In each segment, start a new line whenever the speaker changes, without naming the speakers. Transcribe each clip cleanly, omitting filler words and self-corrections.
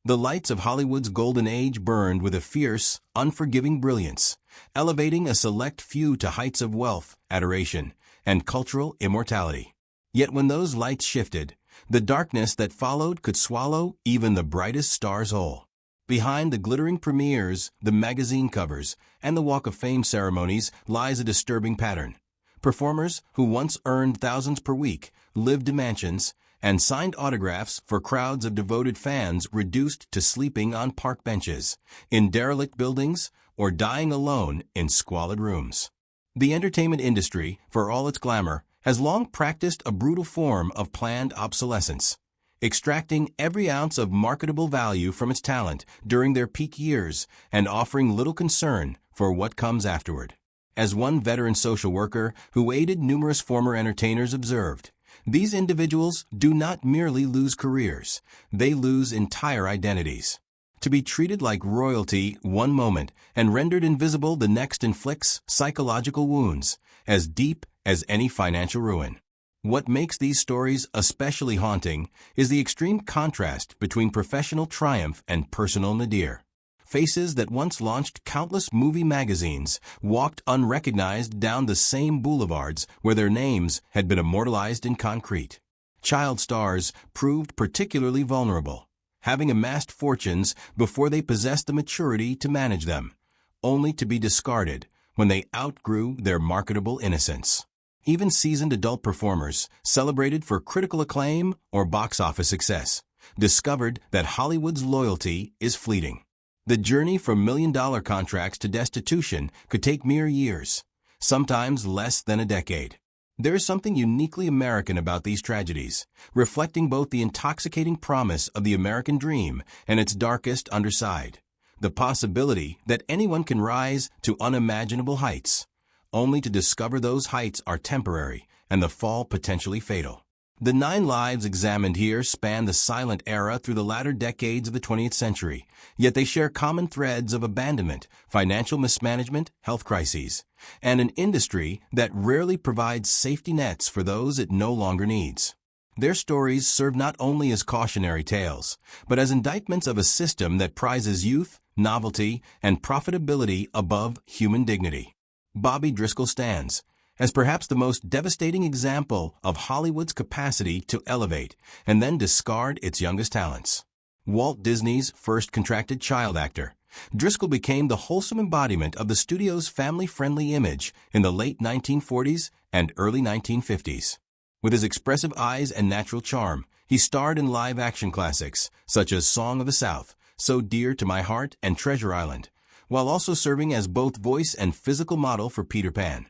The lights of Hollywood's golden age burned with a fierce, unforgiving brilliance, elevating a select few to heights of wealth, adoration, and cultural immortality. Yet when those lights shifted, the darkness that followed could swallow even the brightest stars whole. Behind the glittering premieres, the magazine covers, and the Walk of Fame ceremonies lies a disturbing pattern. Performers who once earned thousands per week, lived in mansions, and signed autographs for crowds of devoted fans reduced to sleeping on park benches, in derelict buildings, or dying alone in squalid rooms. The entertainment industry, for all its glamour, has long practiced a brutal form of planned obsolescence, extracting every ounce of marketable value from its talent during their peak years and offering little concern for what comes afterward. As one veteran social worker who aided numerous former entertainers observed, these individuals do not merely lose careers, they lose entire identities. To be treated like royalty one moment and rendered invisible the next inflicts psychological wounds as deep as any financial ruin. What makes these stories especially haunting is the extreme contrast between professional triumph and personal nadir. Faces that once launched countless movie magazines walked unrecognized down the same boulevards where their names had been immortalized in concrete. Child stars proved particularly vulnerable, having amassed fortunes before they possessed the maturity to manage them, only to be discarded when they outgrew their marketable innocence. Even seasoned adult performers, celebrated for critical acclaim or box office success, discovered that Hollywood's loyalty is fleeting. The journey from million-dollar contracts to destitution could take mere years, sometimes less than a decade. There is something uniquely American about these tragedies, reflecting both the intoxicating promise of the American dream and its darkest underside, the possibility that anyone can rise to unimaginable heights, only to discover those heights are temporary and the fall potentially fatal. The 9 lives examined here span the silent era through the latter decades of the 20th century, yet they share common threads of abandonment, financial mismanagement, health crises, and an industry that rarely provides safety nets for those it no longer needs. Their stories serve not only as cautionary tales, but as indictments of a system that prizes youth, novelty, and profitability above human dignity. Bobby Driscoll stands as perhaps the most devastating example of Hollywood's capacity to elevate and then discard its youngest talents. Walt Disney's first contracted child actor, Driscoll became the wholesome embodiment of the studio's family-friendly image in the late 1940s and early 1950s. With his expressive eyes and natural charm, he starred in live-action classics such as Song of the South, So Dear to My Heart, and Treasure Island, while also serving as both voice and physical model for Peter Pan,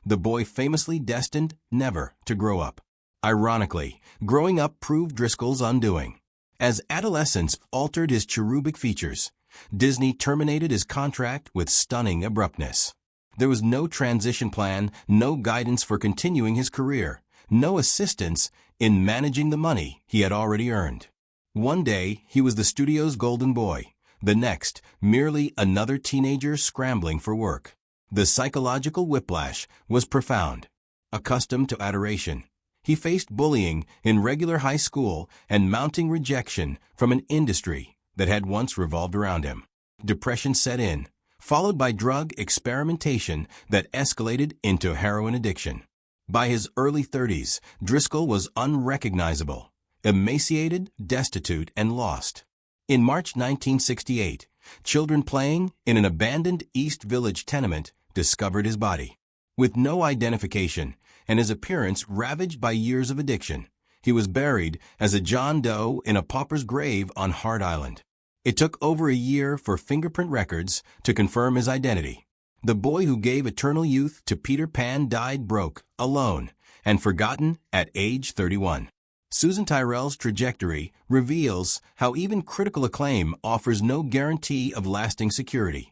the boy famously destined never to grow up. Ironically, growing up proved Driscoll's undoing. As adolescence altered his cherubic features, Disney terminated his contract with stunning abruptness. There was no transition plan, no guidance for continuing his career, no assistance in managing the money he had already earned. One day, he was the studio's golden boy. The next, merely another teenager scrambling for work. The psychological whiplash was profound. Accustomed to adoration, he faced bullying in regular high school and mounting rejection from an industry that had once revolved around him. Depression set in, followed by drug experimentation that escalated into heroin addiction. By his early 30s, Driscoll was unrecognizable, emaciated, destitute, and lost. In March 1968, children playing in an abandoned East Village tenement discovered his body. With no identification and his appearance ravaged by years of addiction, he was buried as a John Doe in a pauper's grave on Hart Island. It took over a year for fingerprint records to confirm his identity. The boy who gave eternal youth to Peter Pan died broke, alone, and forgotten at age 31. Susan Tyrrell's trajectory reveals how even critical acclaim offers no guarantee of lasting security,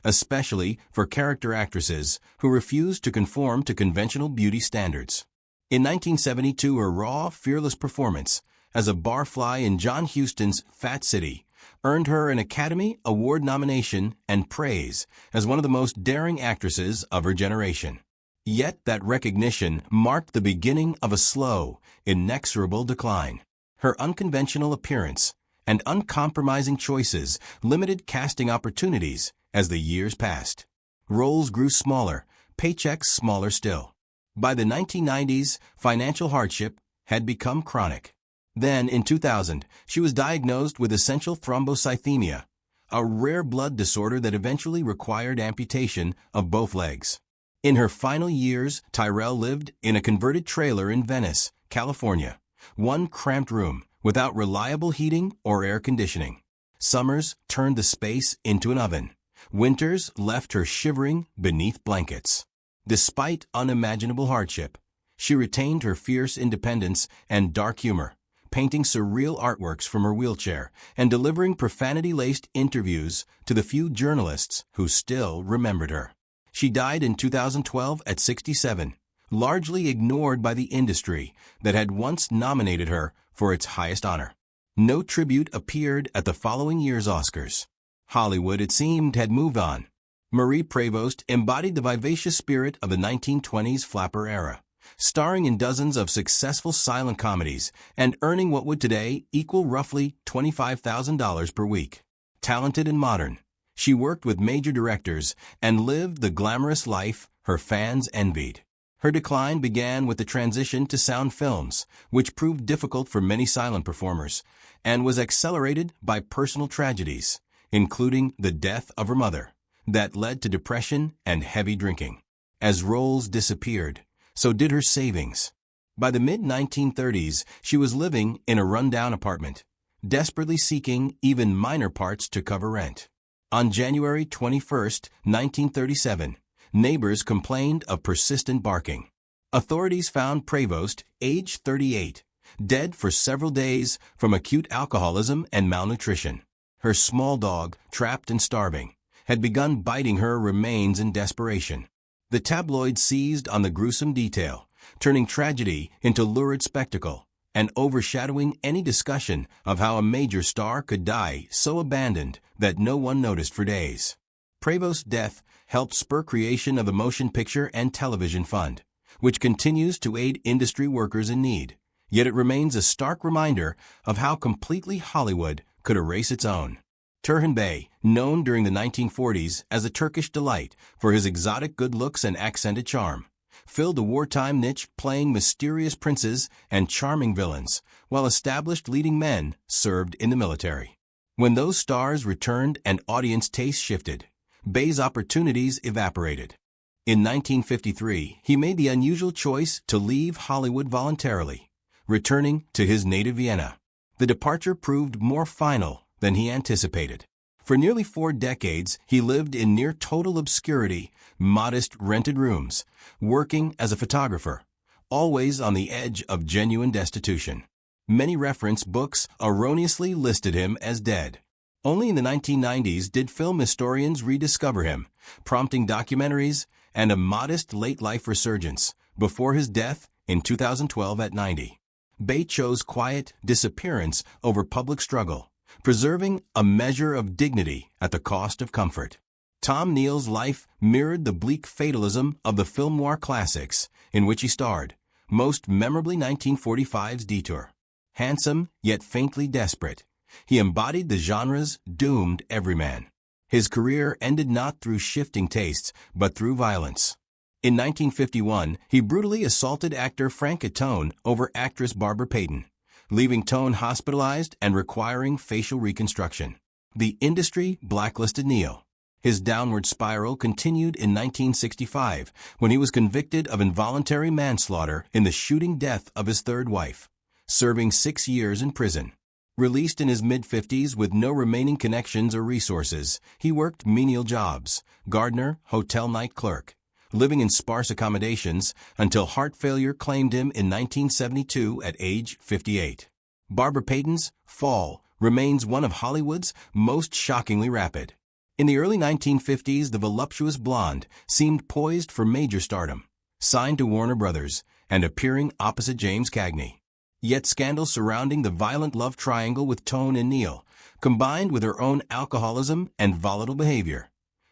especially for character actresses who refuse to conform to conventional beauty standards. In 1972, her raw, fearless performance as a barfly in John Huston's Fat City earned her an Academy Award nomination and praise as one of the most daring actresses of her generation. Yet that recognition marked the beginning of a slow, inexorable decline. Her unconventional appearance, and uncompromising choices limited casting opportunities as the years passed. Roles grew smaller, paychecks smaller still. By the 1990s, financial hardship had become chronic. Then, in 2000, she was diagnosed with essential thrombocythemia, a rare blood disorder that eventually required amputation of both legs. In her final years, Tyrell lived in a converted trailer in Venice, California, one cramped room, without reliable heating or air conditioning. Summers turned the space into an oven. Winters left her shivering beneath blankets. Despite unimaginable hardship, she retained her fierce independence and dark humor, painting surreal artworks from her wheelchair and delivering profanity-laced interviews to the few journalists who still remembered her. She died in 2012 at 67, largely ignored by the industry that had once nominated her for its highest honor. No tribute appeared at the following year's Oscars. Hollywood, it seemed, had moved on. Marie Prevost embodied the vivacious spirit of the 1920s flapper era, starring in dozens of successful silent comedies and earning what would today equal roughly $25,000 per week. Talented and modern, she worked with major directors and lived the glamorous life her fans envied. Her decline began with the transition to sound films, which proved difficult for many silent performers, and was accelerated by personal tragedies, including the death of her mother, that led to depression and heavy drinking. As roles disappeared, so did her savings. By the mid-1930s, she was living in a rundown apartment, desperately seeking even minor parts to cover rent. On January 21, 1937, neighbors complained of persistent barking. Authorities found Prevost, age 38, dead for several days from acute alcoholism and malnutrition. Her small dog, trapped and starving, had begun biting her remains in desperation. The tabloids seized on the gruesome detail, turning tragedy into lurid spectacle and overshadowing any discussion of how a major star could die so abandoned that no one noticed for days. Prevost's death helped spur creation of the Motion Picture and Television Fund, which continues to aid industry workers in need. Yet it remains a stark reminder of how completely Hollywood could erase its own. Turhan Bey, known during the 1940s as a Turkish delight for his exotic good looks and accented charm, filled a wartime niche playing mysterious princes and charming villains, while established leading men served in the military. When those stars returned and audience tastes shifted, Bey's opportunities evaporated. In 1953, he made the unusual choice to leave Hollywood voluntarily, returning to his native Vienna. The departure proved more final than he anticipated. For nearly 4 decades, he lived in near total obscurity, modest rented rooms, working as a photographer, always on the edge of genuine destitution. Many reference books erroneously listed him as dead. Only in the 1990s did film historians rediscover him, prompting documentaries and a modest late-life resurgence before his death in 2012 at 90. Bey chose quiet disappearance over public struggle, preserving a measure of dignity at the cost of comfort. Tom Neal's life mirrored the bleak fatalism of the film noir classics in which he starred, most memorably 1945's Detour. Handsome, yet faintly desperate, he embodied the genre's doomed everyman. His career ended not through shifting tastes, but through violence. In 1951, he brutally assaulted actor Frank Catone over actress Barbara Payton, leaving Tone hospitalized and requiring facial reconstruction. The industry blacklisted Neal. His downward spiral continued in 1965 when he was convicted of involuntary manslaughter in the shooting death of his third wife, serving 6 years in prison. Released in his mid-50s with no remaining connections or resources, he worked menial jobs, gardener, hotel night clerk, living in sparse accommodations until heart failure claimed him in 1972 at age 58. Barbara Payton's fall remains one of Hollywood's most shockingly rapid. In the early 1950s, the voluptuous blonde seemed poised for major stardom, signed to Warner Brothers and appearing opposite James Cagney. Yet scandals surrounding the violent love triangle with Tone and Neal, combined with her own alcoholism and volatile behavior,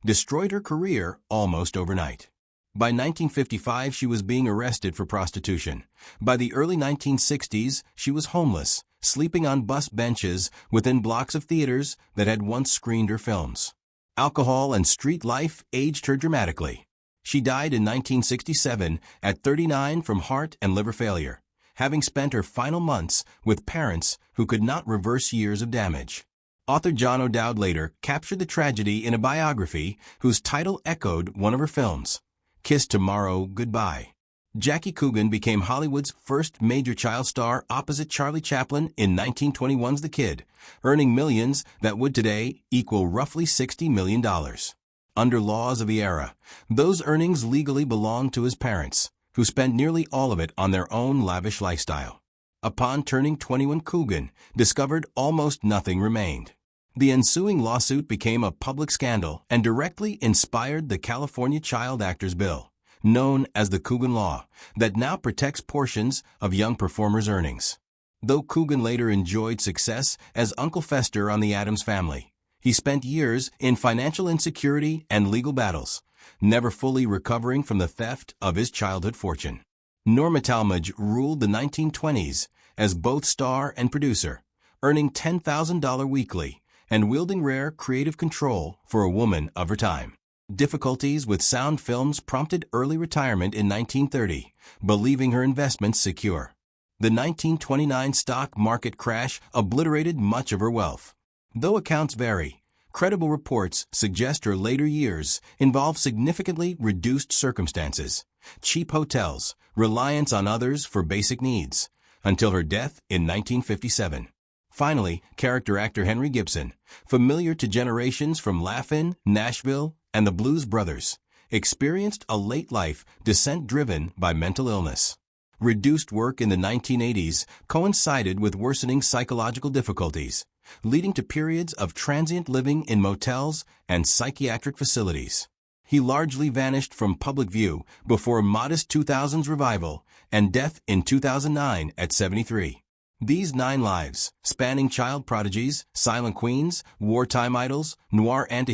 destroyed her career almost overnight. By 1955, she was being arrested for prostitution. By the early 1960s, she was homeless, sleeping on bus benches within blocks of theaters that had once screened her films. Alcohol and street life aged her dramatically. She died in 1967 at 39 from heart and liver failure, having spent her final months with parents who could not reverse years of damage. Author John O'Dowd later captured the tragedy in a biography whose title echoed one of her films, Kiss Tomorrow Goodbye. Jackie Coogan became Hollywood's first major child star opposite Charlie Chaplin in 1921's The Kid, earning millions that would today equal roughly $60 million. Under laws of the era, those earnings legally belonged to his parents, who spent nearly all of it on their own lavish lifestyle. Upon turning 21, Coogan discovered almost nothing remained. The ensuing lawsuit became a public scandal and directly inspired the California Child Actors Bill, known as the Coogan Law, that now protects portions of young performers' earnings. Though Coogan later enjoyed success as Uncle Fester on The Addams Family, he spent years in financial insecurity and legal battles, never fully recovering from the theft of his childhood fortune. Norma Talmadge ruled the 1920s as both star and producer, earning $10,000 weekly and wielding rare creative control for a woman of her time. Difficulties with sound films prompted early retirement in 1930, believing her investments secure. The 1929 stock market crash obliterated much of her wealth. Though accounts vary, credible reports suggest her later years involved significantly reduced circumstances, cheap hotels, reliance on others for basic needs, until her death in 1957. Finally, character actor Henry Gibson, familiar to generations from Laugh-In, Nashville, and the Blues Brothers, experienced a late life descent driven by mental illness. Reduced work in the 1980s coincided with worsening psychological difficulties, leading to periods of transient living in motels and psychiatric facilities. He largely vanished from public view before a modest 2000s revival and death in 2009 at 73. These 9 lives, spanning child prodigies, silent queens, wartime idols, noir anti